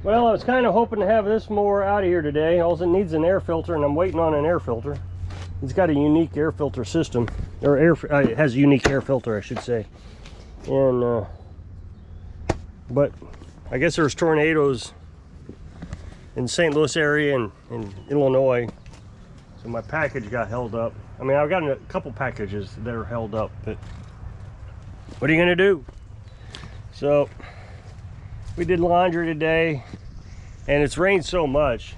Well, I was kind of hoping to have this mower out of here today. All it needs an air filter, and I'm waiting on an air filter. It's got a unique air filter system, or it has a unique air filter, I should say. And but I guess there's tornadoes in St. Louis area and in Illinois, so my package got held up. I mean, I've gotten a couple packages that are held up, but what are you gonna do? So we did laundry today, and it's rained so much,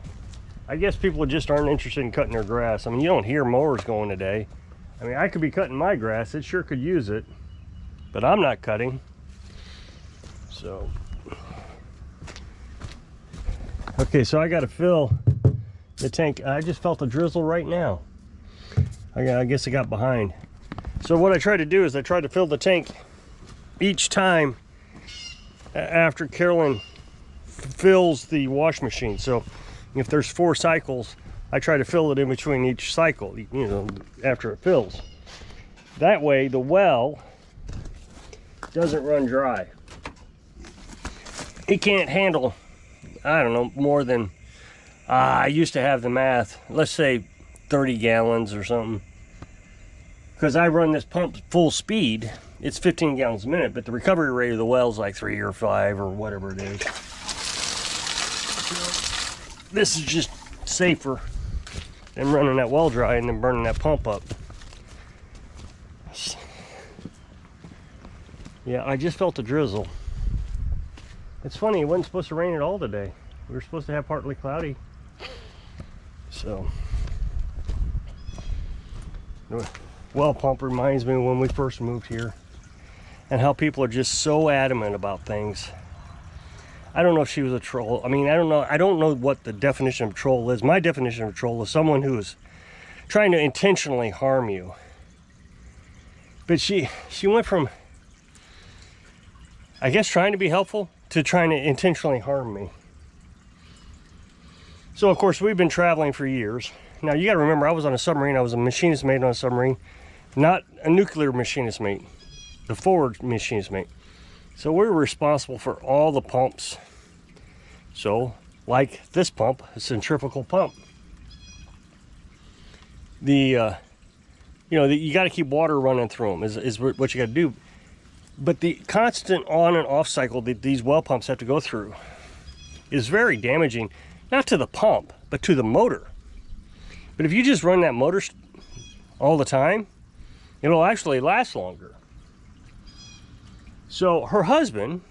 I guess people just aren't interested in cutting their grass. I mean, you don't hear mowers going today. I mean, I could be cutting my grass, it sure could use it, but I'm not cutting. So okay, so I got to fill the tank. I just felt a drizzle right now. I guess I got behind. So what I try to do is I try to fill the tank each time after Carolyn fills the wash machine. So if there's 4 cycles, I try to fill it in between each cycle, you know, after it fills. That way the well doesn't run dry. It can't handle, I don't know, more than, I used to have the math, let's say 30 gallons or something. Because I run this pump full speed, it's 15 gallons a minute, but the recovery rate of the well is like 3 or 5 or whatever it is. So this is just safer than running that well dry and then burning that pump up. Yeah, I just felt a drizzle. It's funny, it wasn't supposed to rain at all today. We were supposed to have partly cloudy. So, the well pump reminds me of when we first moved here and how people are just so adamant about things. I don't know if she was a troll. I mean, I don't know what the definition of troll is. My definition of troll is someone who is trying to intentionally harm you. But she went from, I guess, trying to be helpful to trying to intentionally harm me. So of course we've been traveling for years. Now you got to remember, I was on a submarine. I was a machinist mate on a submarine, not a nuclear machinist mate, the forward machinist mate. So we were responsible for all the pumps. So like this pump, a centrifugal pump. You got to keep water running through them is what you got to do. But the constant on and off cycle that these well pumps have to go through is very damaging, not to the pump, but to the motor. But if you just run that motor all the time, it'll actually last longer. So her husband,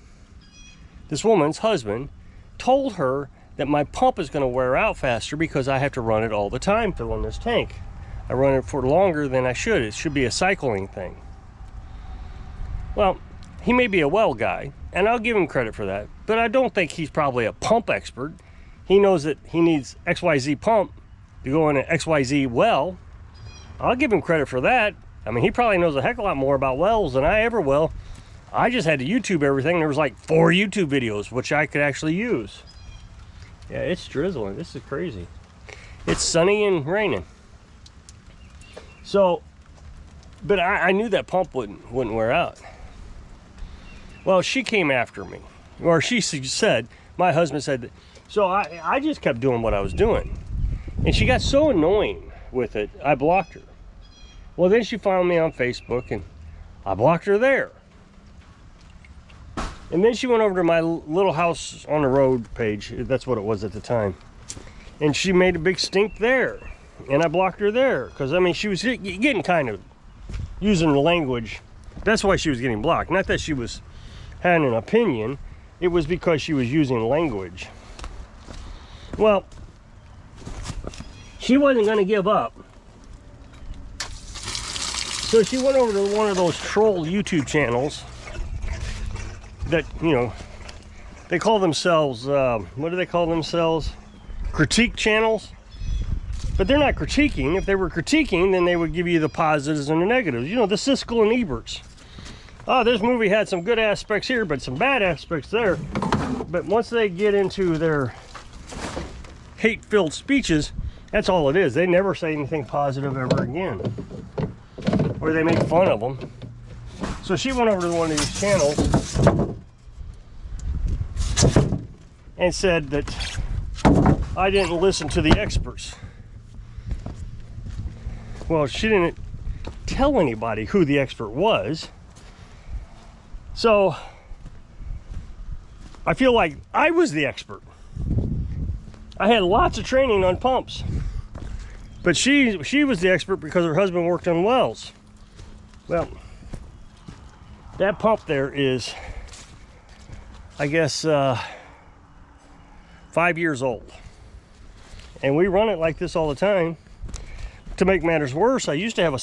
this woman's husband, told her that my pump is going to wear out faster because I have to run it all the time filling this tank. I run it for longer than I should. It should be a cycling thing. Well, he may be a well guy, and I'll give him credit for that, but I don't think he's probably a pump expert. He knows that he needs XYZ pump to go in an XYZ well. I'll give him credit for that. I mean, he probably knows a heck of a lot more about wells than I ever will. I just had to YouTube everything. There was like 4 YouTube videos, which I could actually use. Yeah, it's drizzling. This is crazy. It's sunny and raining. So, but I knew that pump wouldn't wear out. Well, she came after me, or she said, my husband said that. So I just kept doing what I was doing. And she got so annoying with it, I blocked her. Well, then she found me on Facebook, and I blocked her there. And then she went over to my little house on the road page. That's what it was at the time. And she made a big stink there. And I blocked her there. Because, I mean, she was getting kind of using the language. That's why she was getting blocked. Not that she was having an opinion. It was because she was using language. Well, she wasn't going to give up. So she went over to one of those troll YouTube channels that, you know, they call themselves, what do they call themselves? Critique channels. But they're not critiquing. If they were critiquing, then they would give you the positives and the negatives. You know, the Siskel and Eberts. Oh, this movie had some good aspects here, but some bad aspects there. But once they get into their hate-filled speeches, that's all it is. They never say anything positive ever again. Or they make fun of them. So she went over to one of these channels and said that I didn't listen to the experts. Well, she didn't tell anybody who the expert was. So I feel like I was the expert. I had lots of training on pumps, but she was the expert because her husband worked on wells. Well, that pump there is, I guess, 5 years old, and we run it like this all the time. To make matters worse, I used to have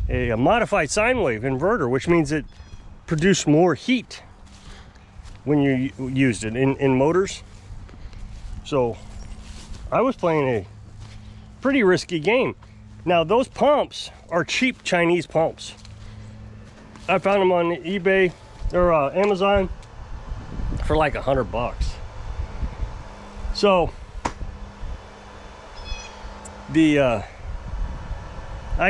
a modified sine wave inverter, which means it produced more heat when you used it in motors. So I was playing a pretty risky game. Now those pumps are cheap Chinese pumps. I found them on eBay or Amazon for like $100. So the I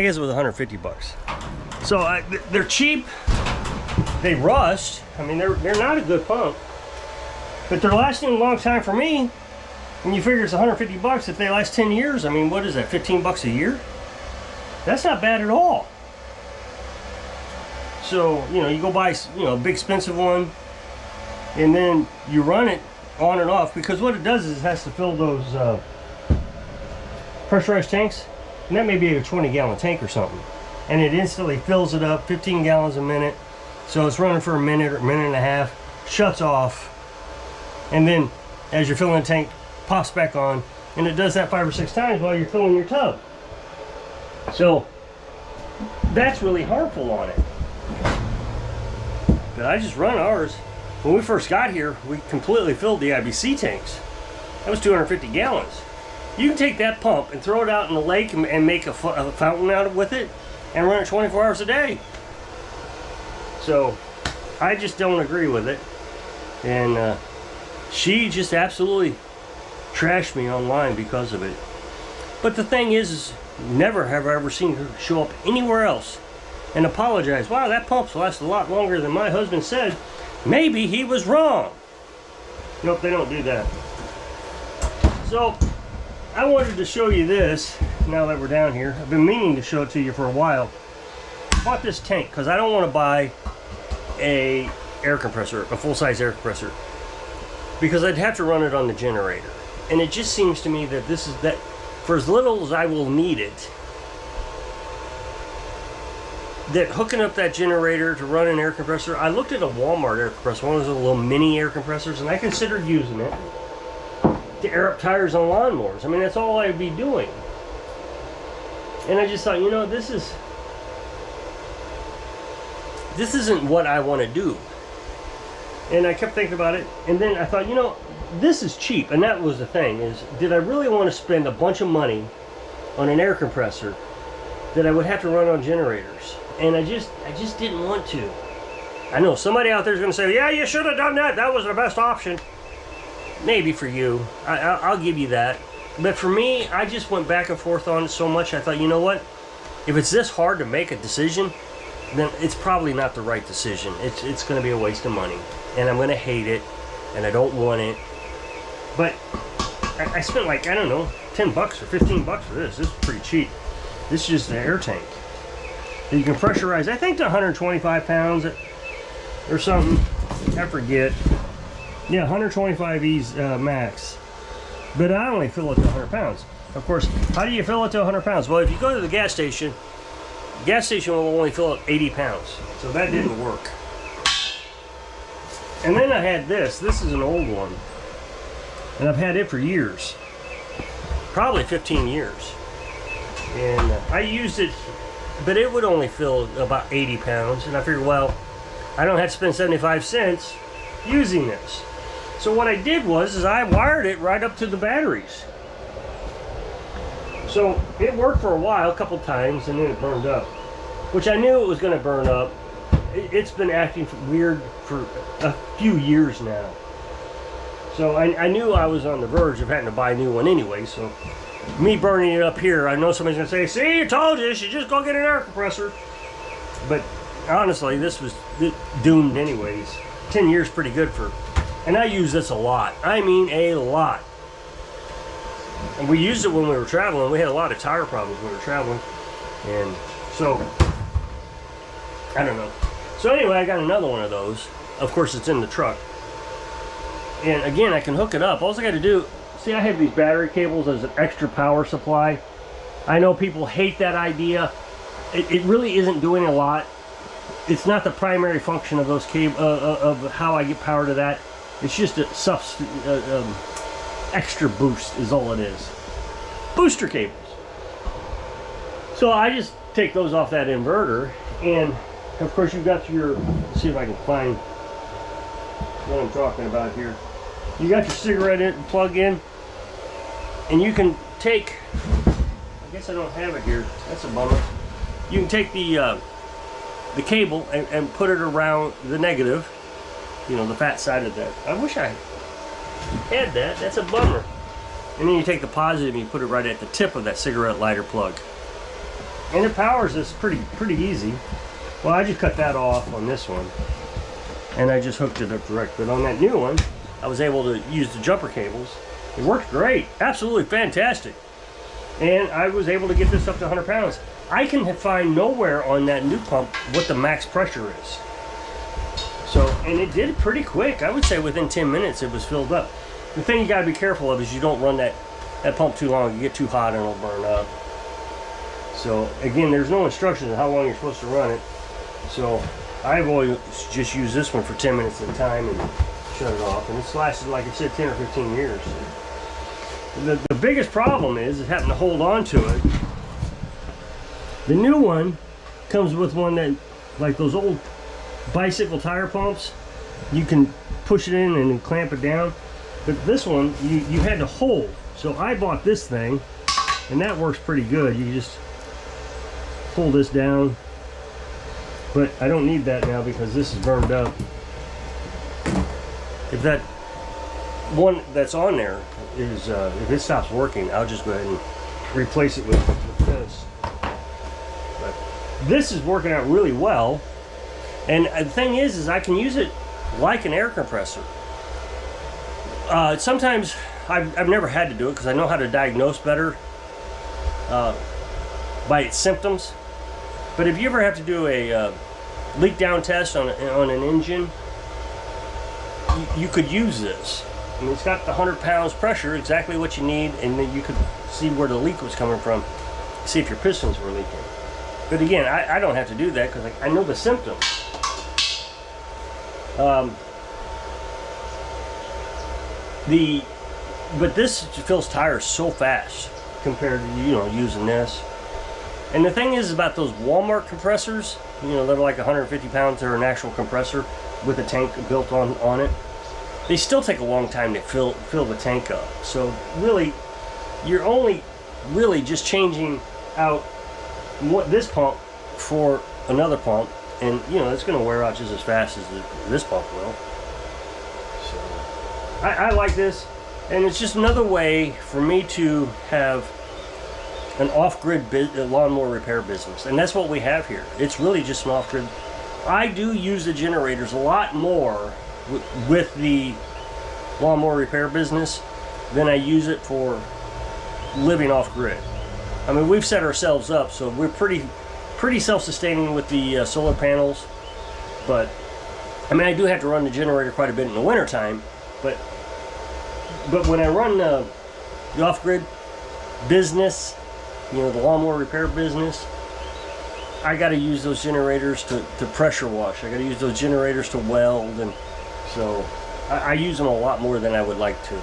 guess it was $150. So they're cheap. They rust. I mean, they're not a good pump, but they're lasting a long time for me. When you figure it's $150, if they last 10 years, I mean, what is that, $15 a year? That's not bad at all. So, you know, you go buy, you know, a big expensive one, and then you run it on and off, because what it does is it has to fill those pressurized tanks, and that may be a 20-gallon tank or something, and it instantly fills it up, 15 gallons a minute. So it's running for a minute or a minute and a half, shuts off, and then as you're filling the tank, pops back on, and it does that 5 or 6 times while you're filling your tub. So that's really harmful on it. But I just run ours. When we first got here, we completely filled the IBC tanks. That was 250 gallons. You can take that pump and throw it out in the lake and make a fountain out of with it, and run it 24 hours a day. So I just don't agree with it. And she just absolutely trashed me online because of it. But the thing is never have I ever seen her show up anywhere else and apologize. Wow, that pump's lasted a lot longer than my husband said. Maybe he was wrong. Nope, they don't do that. So I wanted to show you this now that we're down here. I've been meaning to show it to you for a while. I bought this tank because I don't want to buy a air compressor, a full-size air compressor, because I'd have to run it on the generator. And it just seems to me that this is that for as little as I will need it, that hooking up that generator to run an air compressor, I looked at a Walmart air compressor, one of those little mini air compressors, and I considered using it to air up tires on lawnmowers. I mean, that's all I'd be doing. And I just thought, you know, this isn't what I want to do. And I kept thinking about it, and then I thought, you know, this is cheap. And that was the thing, is did I really want to spend a bunch of money on an air compressor that I would have to run on generators? And I just didn't want to. I know somebody out there is going to say, yeah, you should have done that. That was the best option. Maybe for you. I'll give you that. But for me, I just went back and forth on it so much, I thought, you know what? If it's this hard to make a decision, then it's probably not the right decision. It's going to be a waste of money. And I'm going to hate it. And I don't want it. But I spent like, I don't know, $10 or $15 for this. This is pretty cheap. This is just an air tank. You can pressurize, I think, to 125 pounds or something. I forget. Yeah, 125 E's max. But I only fill it to 100 pounds. Of course, how do you fill it to 100 pounds? Well, if you go to the gas station will only fill it 80 pounds. So that didn't work. And then I had this. This is an old one. And I've had it for years. Probably 15 years. And I used it, but it would only fill about 80 pounds. And I figured, well, I don't have to spend 75 cents using this. So what I did was I wired it right up to the batteries. So it worked for a while, a couple times, and then it burned up. Which I knew it was going to burn up. It's been acting weird for a few years now. So I knew I was on the verge of having to buy a new one anyway. So me burning it up here, I know somebody's going to say, see, I told you, should just go get an air compressor. But honestly, this was doomed anyways. 10 years pretty good for And I use this a lot. I mean a lot. And we used it when we were traveling. We had a lot of tire problems when we were traveling. And so, I don't know. So anyway, I got another one of those. Of course, it's in the truck. And again, I can hook it up. All I got to do, see, I have these battery cables as an extra power supply. I know people hate that idea. It really isn't doing a lot. It's not the primary function of those cables, of how I get power to that. It's just a extra boost is all it is. Booster cables. So I just take those off that inverter, and of course you've got your, let's see if I can find what I'm talking about here. You got your cigarette plug in, and you can take, I guess I don't have it here, that's a bummer. You can take the cable and put it around the negative, you know, the fat side of that. I wish I had that, that's a bummer. And then you take the positive and you put it right at the tip of that cigarette lighter plug. And it powers this pretty easy. Well, I just cut that off on this one, and I just hooked it up direct. But on that new one, I was able to use the jumper cables. It worked great, absolutely fantastic. And I was able to get this up to 100 pounds. I can find nowhere on that new pump what the max pressure is. So, and it did pretty quick. I would say within 10 minutes it was filled up. The thing you gotta be careful of is you don't run that pump too long. You get too hot and it'll burn up. So again, there's no instructions on how long you're supposed to run it. So I've always just used this one for 10 minutes at a time and shut it off. And it's lasted, like I said, 10 or 15 years. The biggest problem is having to hold on to it. The new one comes with one that, like those old bicycle tire pumps, you can push it in and then clamp it down. But this one, you had to hold. So I bought this thing, and that works pretty good. You just pull this down. But I don't need that now because this is burned up. If that one that's on there is, if it stops working, I'll just go ahead and replace it with this. But this is working out really well. And the thing is I can use it like an air compressor. Sometimes I've never had to do it because I know how to diagnose better by its symptoms. But if you ever have to do a leak down test on an engine, you could use this. I mean, it's got the 100 pounds pressure, exactly what you need, and then you could see where the leak was coming from, see if your pistons were leaking. But again, I don't have to do that because I know the symptoms. But this fills tires so fast compared to, you know, using this. And the thing is about those Walmart compressors, you know, they're like 150 pounds. They're an actual compressor with a tank built on it. They still take a long time to fill the tank up. So really, you're only really just changing out this pump for another pump, and you know it's going to wear out just as fast as this pump will. So I like this, and it's just another way for me to have an off-grid lawnmower repair business, and that's what we have here. It's really just an off-grid. I do use the generators a lot more with the lawnmower repair business than I use it for living off-grid. I mean, we've set ourselves up so we're pretty self-sustaining with the solar panels, but I mean I do have to run the generator quite a bit in the wintertime, but when I run the off-grid business, you know, the lawnmower repair business, I got to use those generators to pressure wash. I got to use those generators to weld, and so I use them a lot more than I would like to.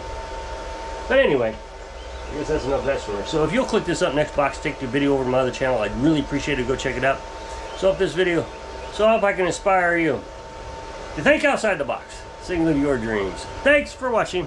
But anyway, I guess that's enough of that story. So if you'll click this up next box, take the video over to my other channel, I'd really appreciate it. Go check it out. So I hope I can inspire you to think outside the box, sing live your dreams. Thanks for watching.